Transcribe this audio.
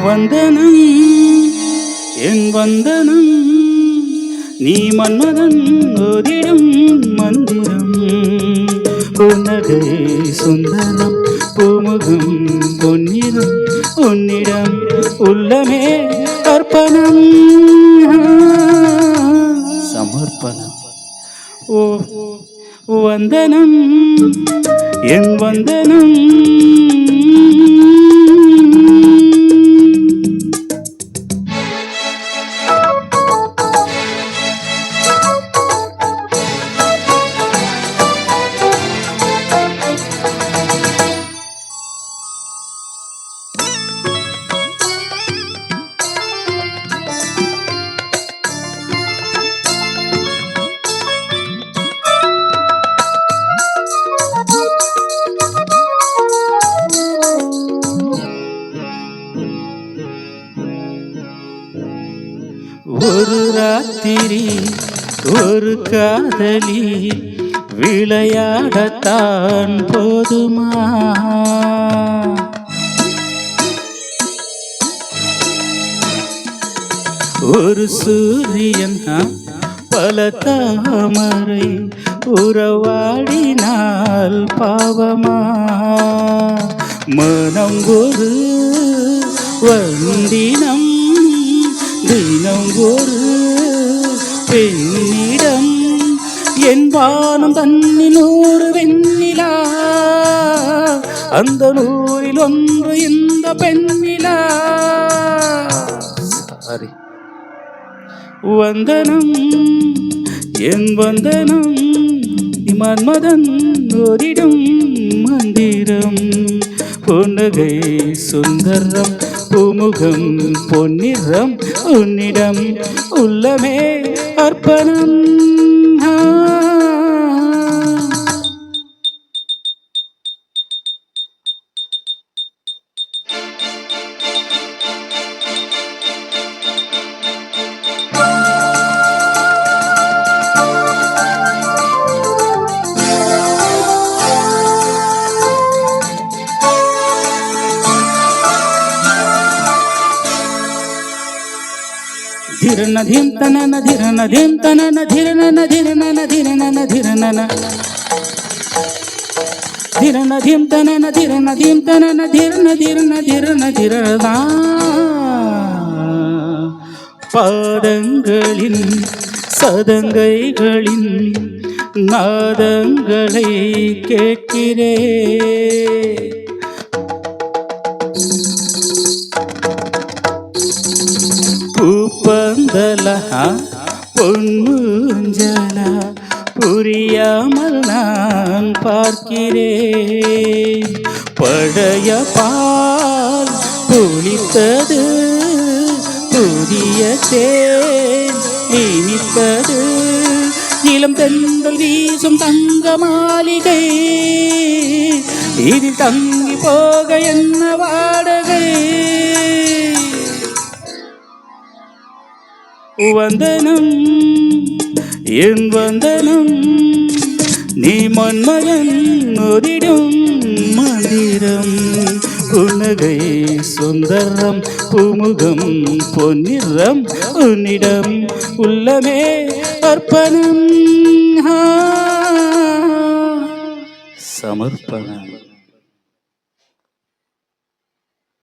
வந்தனம் என் வந்தனம் நீ மன்மதன் ஓதிடும் மந்திரம் புன்னகை சுந்தரம் பூமுகம் பொன்னிறம் உன்னிடம் உள்ளமே அர்ப்பணம் சமர்ப்பணம் ஓ வந்தனம் என் வந்தனம் ஒரு ராத்திரி ஒரு காதலி விளையாடத்தான் போதுமா ஒரு சூரியன் பல தாமரை உறவாடினால் பாவமா மனம் ஒரு வந்தினம் தினம் ஒரு பெண்ணிடம் என் வானம் தன்னில் நூறு வெண்ணிலா அந்த நூறில் ஒன்று இந்த பெண்ணிலா சாரி வந்தனம் என் வந்தனம் மன்மதன் ஓரிடும் மந்திரம் புன்னகை சுந்தரம் பூமுகம் பொன்னிறம் உன்னிடம் உள்ளமே அர்ப்பணம் धिरन तनन धिरन तनन धिरन धिरन धिरन धिरन धिरन तनन धिरन तनन धिरन धिरन धिरन धिरदा பாதங்களின் சதங்கைகளின் நாதங்களை கேட்கிறேன் பூப்பந்தலா பொன்மூஞ்சலா புரியாமல் நான் பார்க்கிறேன் பழைய பால் புளித்தது புதிய தேன் இனித்தது இளம் தென்றல் வீசும் தங்க மாளிகை இதில் தங்கி போக என்ன வாடகை வந்தனம் என் வந்தனம் நீ மன்மதன் ஓரிடும் மந்திரம் புன்னகை சுந்தரம் பூமுகம் பொன்னிறம் உன்னிடம் உள்ளமே அர்ப்பணம் சமர்ப்பணம்